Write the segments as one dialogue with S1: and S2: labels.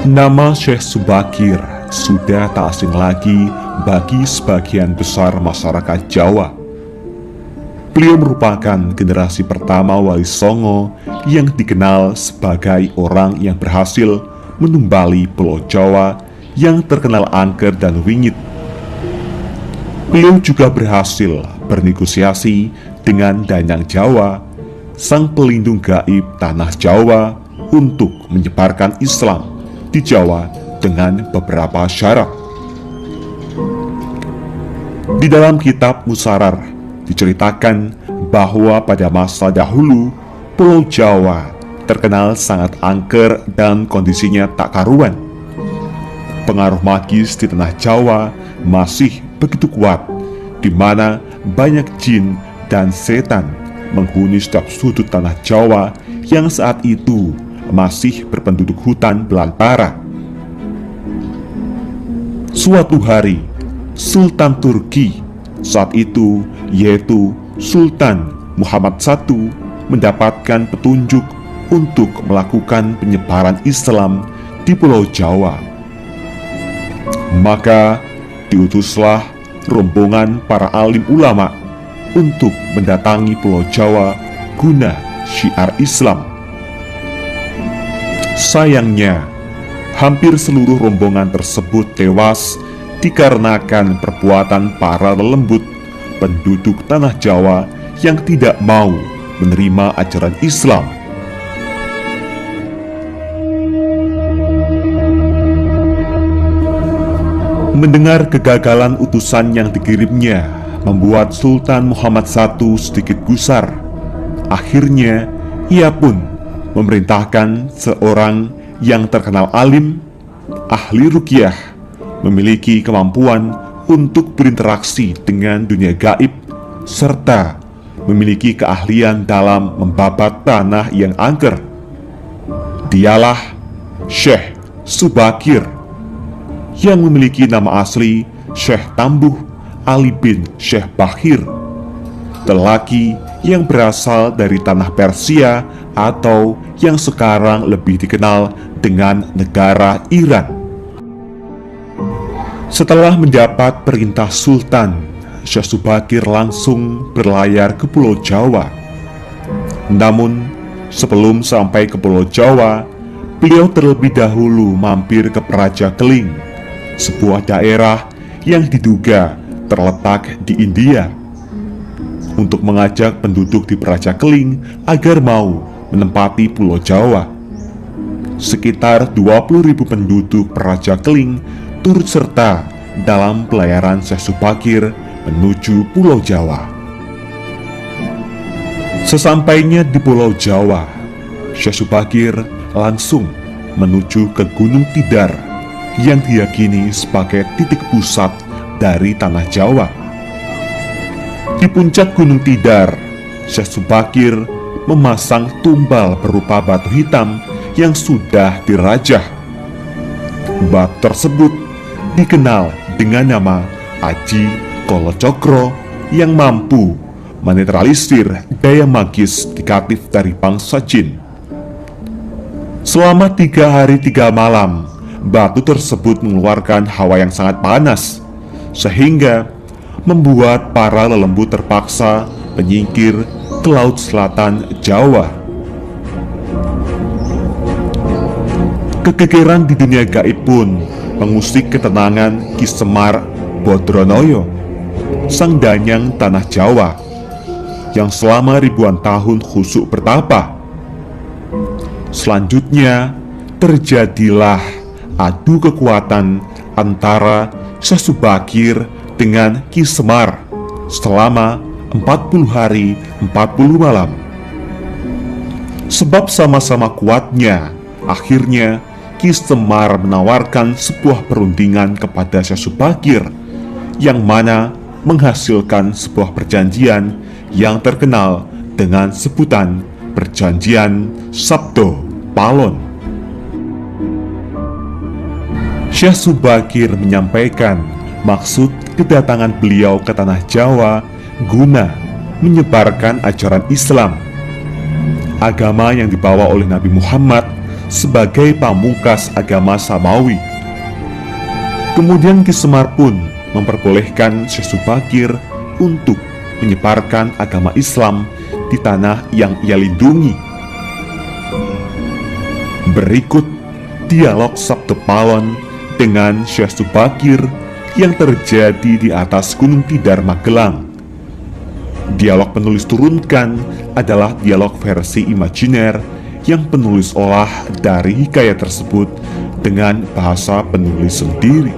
S1: Nama Syekh Subakir sudah tak asing lagi bagi sebagian besar masyarakat Jawa. Beliau merupakan generasi pertama Wali Songo yang dikenal sebagai orang yang berhasil menumbali Pulau Jawa yang terkenal angker dan wingit. Beliau juga berhasil bernegosiasi dengan Danyang Jawa, sang pelindung gaib tanah Jawa, untuk menyebarkan Islam di Jawa dengan beberapa syarat. Di dalam kitab Musarar diceritakan bahwa pada masa dahulu Pulau Jawa terkenal sangat angker dan kondisinya tak karuan. Pengaruh magis di tanah Jawa masih begitu kuat, di mana banyak jin dan setan menghuni setiap sudut tanah Jawa yang saat itu masih berpenduduk hutan belantara. Suatu hari, Sultan Turki saat itu, yaitu Sultan Muhammad I, mendapatkan petunjuk untuk melakukan penyebaran Islam di Pulau Jawa. Maka diutuslah rombongan para alim ulama untuk mendatangi Pulau Jawa guna syiar Islam. Sayangnya, hampir seluruh rombongan tersebut tewas dikarenakan perbuatan para lelembut penduduk tanah Jawa yang tidak mau menerima ajaran Islam. Mendengar kegagalan utusan yang dikirimnya membuat Sultan Muhammad I sedikit gusar. Akhirnya, ia pun memerintahkan seorang yang terkenal alim, ahli ruqyah, memiliki kemampuan untuk berinteraksi dengan dunia gaib, serta memiliki keahlian dalam membabat tanah yang angker. Dialah Syekh Subakir, yang memiliki nama asli Syekh Tambuh Ali bin Syekh Bakhir, lelaki yang berasal dari tanah Persia atau yang sekarang lebih dikenal dengan negara Iran. Setelah mendapat perintah Sultan, Syekh Subakir langsung berlayar ke Pulau Jawa. Namun, sebelum sampai ke Pulau Jawa, beliau terlebih dahulu mampir ke Praja Keling, sebuah daerah yang diduga terletak di India, untuk mengajak penduduk di Praja Keling agar mau menempati Pulau Jawa. Sekitar 20.000 penduduk Praja Keling turut serta dalam pelayaran Syekh Subakir menuju Pulau Jawa. Sesampainya di Pulau Jawa, Syekh Subakir langsung menuju ke Gunung Tidar yang diyakini sebagai titik pusat dari tanah Jawa. Di puncak Gunung Tidar, Syekh Subakir memasang tumbal berupa batu hitam yang sudah dirajah. Batu tersebut dikenal dengan nama Aji Kolocokro, yang mampu menetralisir daya magis negatif dari bangsa jin. Selama 3 hari 3 malam, batu tersebut mengeluarkan hawa yang sangat panas, sehingga membuat para lelembut terpaksa menyingkir ke Laut Selatan Jawa. Kegegeran di dunia gaib pun mengusik ketenangan Ki Semar Bodronoyo, sang danyang tanah Jawa, yang selama ribuan tahun khusyuk bertapa. Selanjutnya terjadilah adu kekuatan antara Syekh Subakir dengan Ki Semar selama 40 hari 40 malam. Sebab sama-sama kuatnya, akhirnya Ki Semar menawarkan sebuah perundingan kepada Syekh Subakir, yang mana menghasilkan sebuah perjanjian yang terkenal dengan sebutan Perjanjian Sabdo Palon. Syekh Subakir menyampaikan maksud kedatangan beliau ke tanah Jawa guna menyebarkan ajaran Islam, agama yang dibawa oleh Nabi Muhammad sebagai pamungkas agama Samawi. Kemudian Ki Semar pun memperbolehkan Syekh Subakir untuk menyebarkan agama Islam di tanah yang ia lindungi. Berikut dialog Sabto Palon dengan Syekh Subakir yang terjadi di atas Gunung Tidar, Magelang. Dialog penulis turunkan adalah dialog versi imajiner yang penulis olah dari hikayat tersebut dengan bahasa penulis sendiri.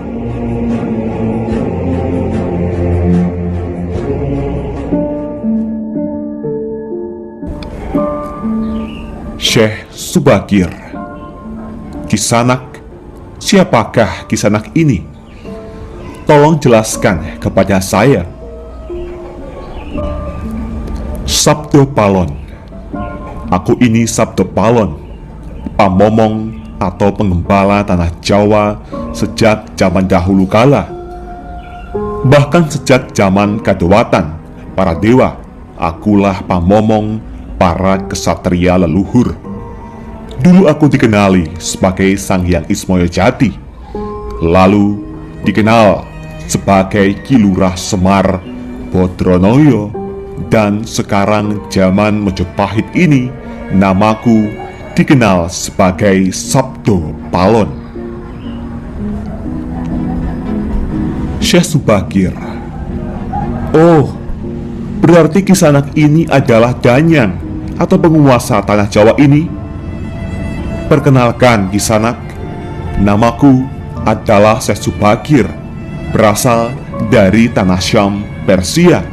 S1: Syekh Subakir. Kisanak, siapakah Kisanak ini? Tolong jelaskan kepada saya. Sabto Palon. Aku ini Sabto Palon, pamomong atau penggembala tanah Jawa sejak zaman dahulu kala. Bahkan sejak zaman Kadewatan, para dewa, akulah pamomong para kesatria leluhur. Dulu aku dikenali sebagai Sang Hyang Ismoyo Jati, lalu dikenal sebagai Ki Lurah Semar Bodronoyo, dan sekarang zaman Mojopahit ini namaku dikenal sebagai Sabto Palon. Syekh Subakir. Oh, berarti Kisanak ini adalah Danyang atau penguasa tanah Jawa ini? Perkenalkan Kisanak, namaku adalah Syekh Subakir, berasal dari tanah Syam, Persia.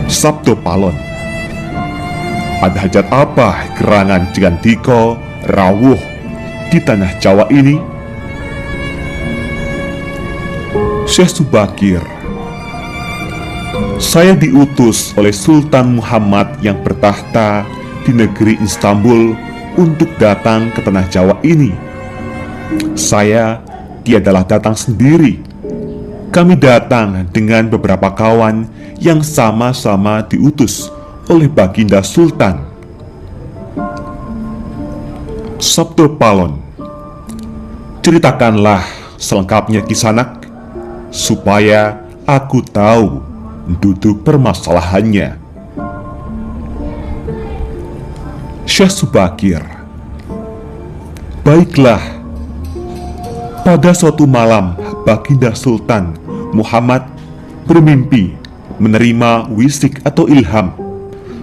S1: Sabto Palon. Ada hajat apa gerangan Jigantiko rawuh di tanah Jawa ini? Syekh Subakir. Saya diutus oleh Sultan Muhammad yang bertahta di negeri Istanbul untuk datang ke tanah Jawa ini. Saya tiadalah datang sendiri. Kami datang dengan beberapa kawan yang sama-sama diutus oleh Baginda Sultan. Sabto Palon. Ceritakanlah selengkapnya Kisanak, supaya aku tahu duduk permasalahannya. Syekh Subakir. Baiklah. Pada suatu malam, Baginda Sultan Muhammad bermimpi menerima wisik atau ilham,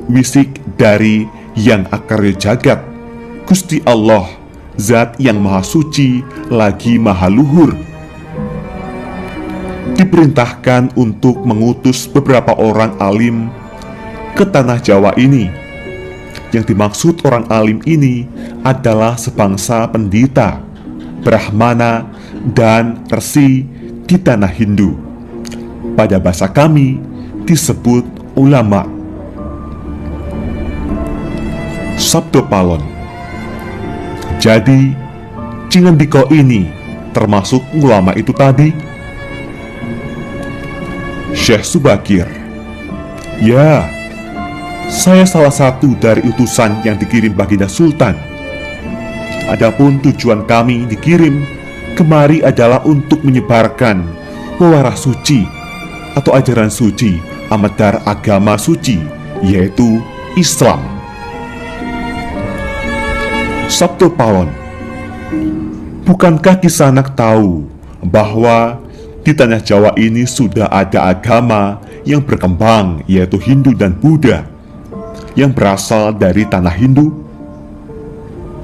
S1: wisik dari Yang Akarya Jagat, Gusti Allah, Zat yang Maha Suci lagi Maha Luhur. Diperintahkan untuk mengutus beberapa orang alim ke tanah Jawa ini. Yang dimaksud orang alim ini adalah sebangsa pendeta, brahmana, dan resi di tanah Hindu. Pada bahasa kami disebut ulama. Sabto Palon. Jadi Jigantiko ini termasuk ulama itu tadi? Syekh Subakir. Ya, saya salah satu dari utusan yang dikirim Baginda Sultan. Adapun tujuan kami dikirim kemari adalah untuk menyebarkan pewaras suci atau ajaran suci amadar agama suci, yaitu Islam. Sabto Palon. Bukankah Kisanak tahu bahwa di tanah Jawa ini sudah ada agama yang berkembang, yaitu Hindu dan Buddha, yang berasal dari tanah Hindu?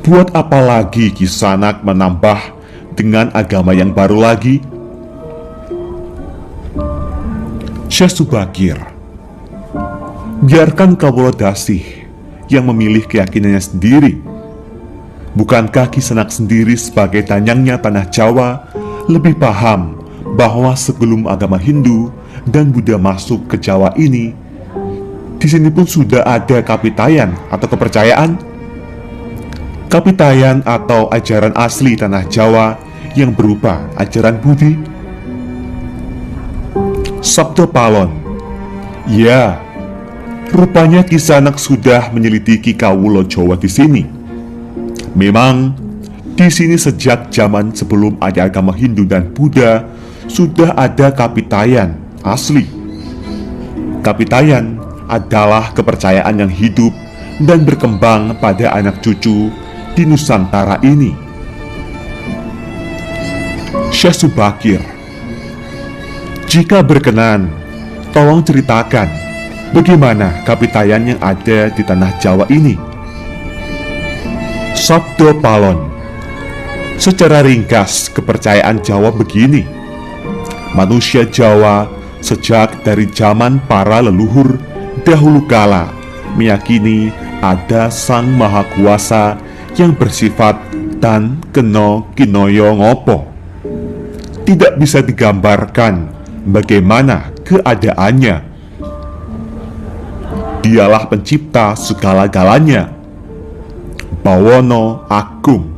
S1: Buat apa lagi Kisanak menambah dengan agama yang baru lagi? Syekh Subakir. Biarkan Kawula Dasih yang memilih keyakinannya sendiri. Bukankah Kisanak sendiri sebagai danyangnya tanah Jawa lebih paham bahwa sebelum agama Hindu dan Buddha masuk ke Jawa ini, di sini pun sudah ada kapitayan atau kepercayaan? Kapitayan atau ajaran asli tanah Jawa yang berupa ajaran Budi. Sabto Palon. Ya, rupanya Kisanak sudah menyelidiki Kawulo Jawa di sini. Memang di sini sejak zaman sebelum ada agama Hindu dan Buddha sudah ada kapitayan asli. Kapitayan adalah kepercayaan yang hidup dan berkembang pada anak cucu di Nusantara ini. Syekh Subakir, jika berkenan, tolong ceritakan bagaimana kapitayan yang ada di tanah Jawa ini. Sabdo Palon, secara ringkas kepercayaan Jawa begini. Manusia Jawa sejak dari zaman para leluhur dahulu kala meyakini ada Sang Maha Kuasa yang bersifat tan keno kinoyo ngopo. Tidak bisa digambarkan bagaimana keadaannya. Dialah pencipta segala-galanya. Bawono Agung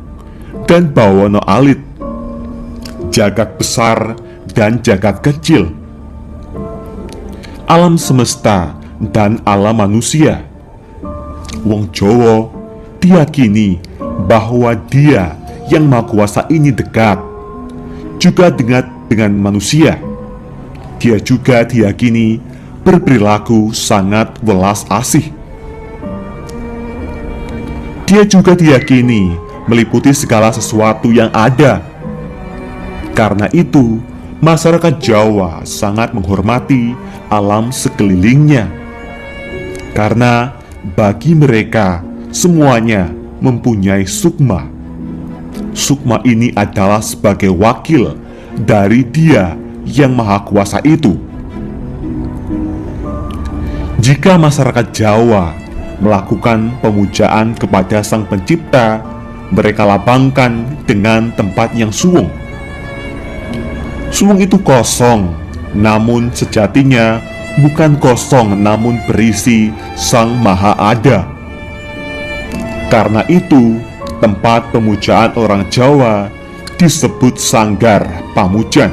S1: dan Bawono Alit, jagat besar dan jagat kecil, alam semesta dan alam manusia. Wong Jowo diyakini bahwa Dia yang Maha Kuasa ini dekat juga dengan manusia. Dia juga diyakini berperilaku sangat welas asih. Dia juga diyakini meliputi segala sesuatu yang ada. Karena itu, masyarakat Jawa sangat menghormati alam sekelilingnya. Karena bagi mereka semuanya mempunyai sukma. Sukma ini adalah sebagai wakil dari Dia yang Maha Kuasa itu. Jika masyarakat Jawa melakukan pemujaan kepada Sang Pencipta, mereka lapangkan dengan tempat yang suwung. Suwung itu kosong, namun sejatinya bukan kosong, namun berisi Sang Maha Ada. Karena itu, tempat pemujaan orang Jawa disebut Sanggar Pamujan.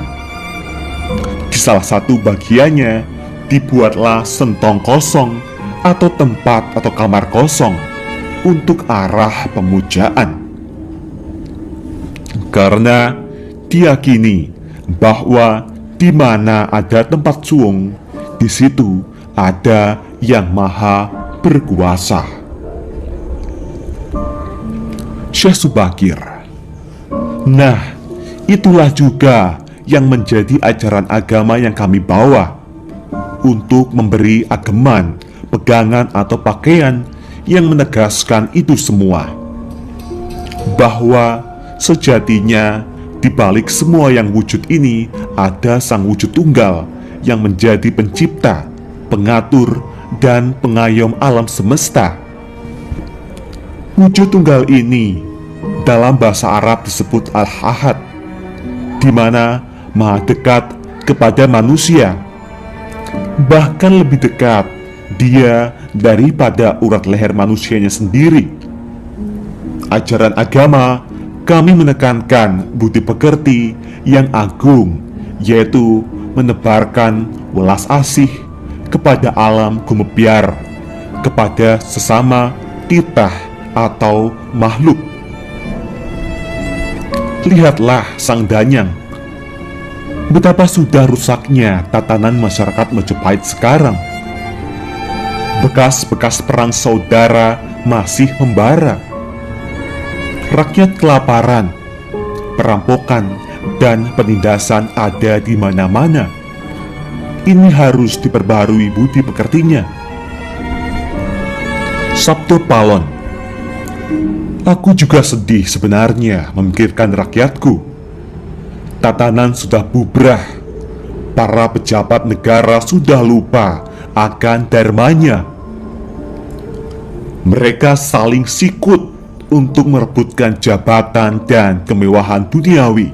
S1: Di salah satu bagiannya dibuatlah sentong kosong atau tempat atau kamar kosong untuk arah pemujaan. Karena diyakini bahwa di mana ada tempat suwung, di situ ada Yang Maha Berkuasa. Syekh Subakir, nah, itulah juga yang menjadi ajaran agama yang kami bawa untuk memberi ageman, pegangan atau pakaian yang menegaskan itu semua. Bahwa sejatinya di balik semua yang wujud ini ada Sang Wujud Tunggal yang menjadi pencipta, pengatur, dan pengayom alam semesta. Wujud Tunggal ini dalam bahasa Arab disebut Al-Ahad, di mana Maha dekat kepada manusia. Bahkan lebih dekat Dia daripada urat leher manusianya sendiri. Ajaran agama kami menekankan budi pekerti yang agung, yaitu menebarkan welas asih kepada alam gumebyar, kepada sesama titah atau makhluk. Lihatlah Sang Danyang, betapa sudah rusaknya tatanan masyarakat Majapahit sekarang. Bekas-bekas perang saudara masih membara. Rakyat kelaparan, perampokan, dan penindasan ada di mana-mana. Ini harus diperbarui budi pekertinya. Sabdo Palon, aku juga sedih sebenarnya memikirkan rakyatku. Tatanan sudah bubrah. Para pejabat negara sudah lupa akan dharmanya. Mereka saling sikut untuk merebutkan jabatan dan kemewahan duniawi.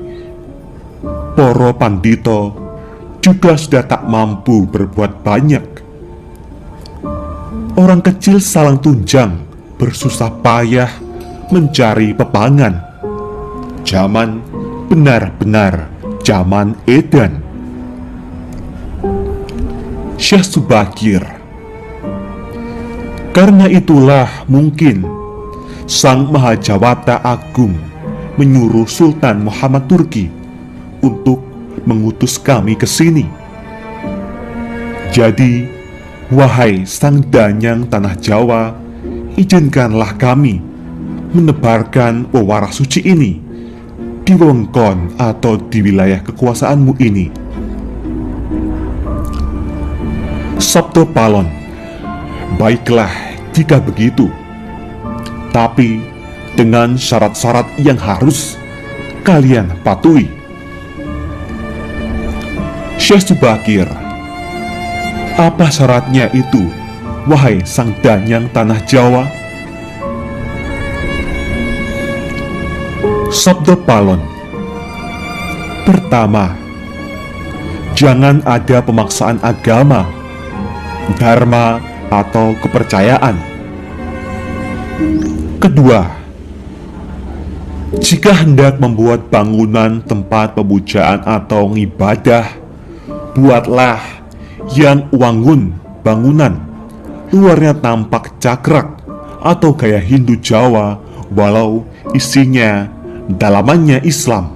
S1: Para pandito juga sudah tak mampu berbuat banyak. Orang kecil salang tunjang bersusah payah mencari pepangan. Zaman benar-benar zaman edan. Syekh Subakir. Karena itulah mungkin Sang Mahajawata Agung menyuruh Sultan Muhammad Turki untuk mengutus kami ke sini. Jadi, wahai Sang Danyang Tanah Jawa, izinkanlah kami menebarkan wewarah suci ini di wewengkon atau di wilayah kekuasaanmu ini. Sabto Palon, baiklah jika begitu, tapi dengan syarat-syarat yang harus kalian patuhi. Syekh Subakir, apa syaratnya itu, wahai Sang Danyang Tanah Jawa? Sabto Palon, pertama, jangan ada pemaksaan agama, dharma, atau kepercayaan. Kedua, jika hendak membuat bangunan tempat pemujaan atau ibadah, buatlah yang wangun bangunan, luarnya tampak cakrak atau gaya Hindu Jawa, walau isinya dalamannya Islam.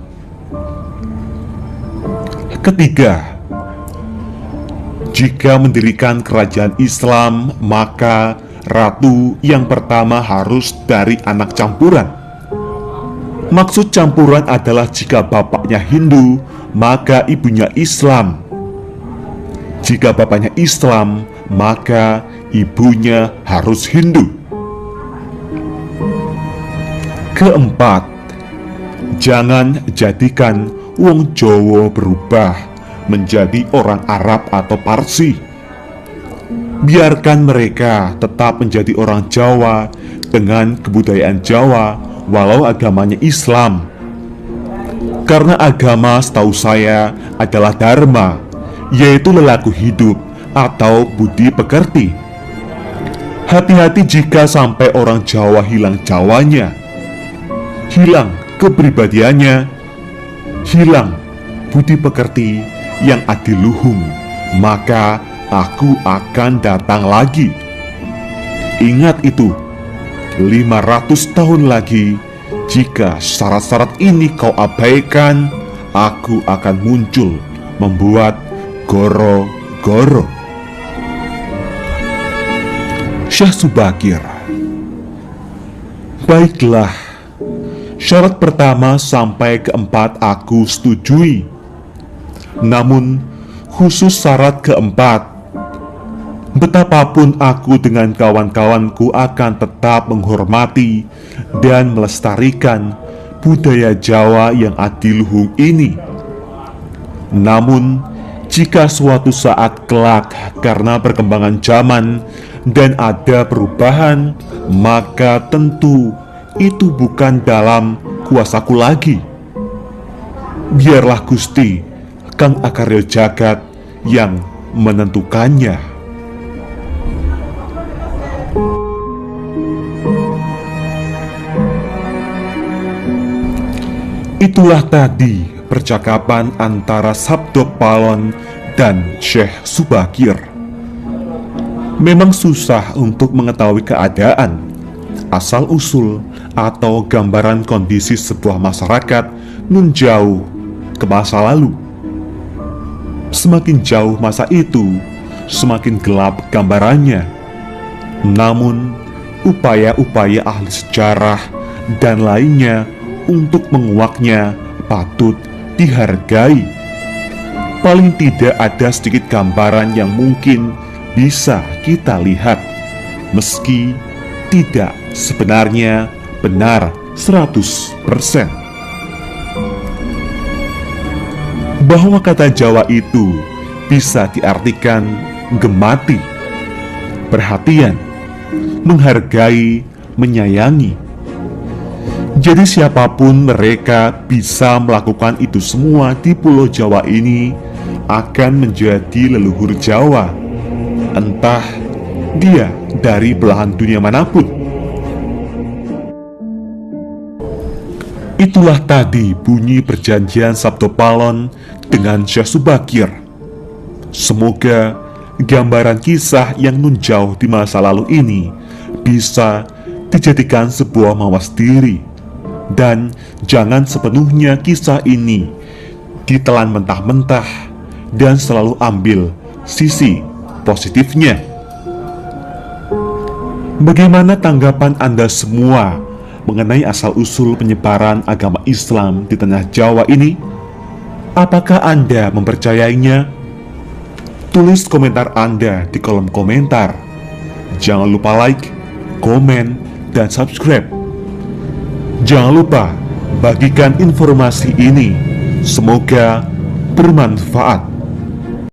S1: Ketiga, jika mendirikan kerajaan Islam, maka ratu yang pertama harus dari anak campuran. Maksud campuran adalah jika bapaknya Hindu, maka ibunya Islam. Jika bapaknya Islam, maka ibunya harus Hindu. Keempat, jangan jadikan wong Jawa berubah menjadi orang Arab atau Parsi. Biarkan mereka tetap menjadi orang Jawa dengan kebudayaan Jawa, walau agamanya Islam. Karena agama setahu saya adalah dharma, yaitu lelaku hidup atau budi pekerti. Hati-hati jika sampai orang Jawa hilang Jawanya, hilang kepribadiannya, hilang budi pekerti yang adiluhung, maka aku akan datang lagi. Ingat itu, 500 tahun lagi, jika syarat-syarat ini kau abaikan, aku akan muncul membuat goro-goro. Syekh Subakir, baiklah, syarat pertama sampai keempat aku setujui. Namun, khusus syarat keempat, betapapun aku dengan kawan-kawanku akan tetap menghormati dan melestarikan budaya Jawa yang adiluhung ini. Namun, jika suatu saat kelak karena perkembangan zaman dan ada perubahan, maka tentu itu bukan dalam kuasaku lagi. Biarlah Gusti Kang Akarya Jagat yang menentukannya. Itulah tadi percakapan antara Sabto Palon dan Syekh Subakir. Memang susah untuk mengetahui keadaan, asal-usul, atau gambaran kondisi sebuah masyarakat nun jauh ke masa lalu. Semakin jauh masa itu, semakin gelap gambarannya. Namun, upaya-upaya ahli sejarah dan lainnya untuk menguaknya patut dihargai. Paling tidak ada sedikit gambaran yang mungkin bisa kita lihat, meski tidak sebenarnya benar 100%. Bahwa kata Jawa itu bisa diartikan gemati, perhatian, menghargai, menyayangi. Jadi siapapun mereka bisa melakukan itu semua di Pulau Jawa ini akan menjadi leluhur Jawa, entah dia dari belahan dunia manapun. Itulah tadi bunyi perjanjian Sabto Palon dengan Syekh Subakir. Semoga gambaran kisah yang nun jauh di masa lalu ini bisa dijadikan sebuah mawas diri. Dan jangan sepenuhnya kisah ini ditelan mentah-mentah dan selalu ambil sisi positifnya. Bagaimana tanggapan Anda semua mengenai asal-usul penyebaran agama Islam di tanah Jawa ini? Apakah Anda mempercayainya? Tulis komentar Anda di kolom komentar. Jangan lupa like, komen, dan subscribe. Jangan lupa bagikan informasi ini. Semoga bermanfaat.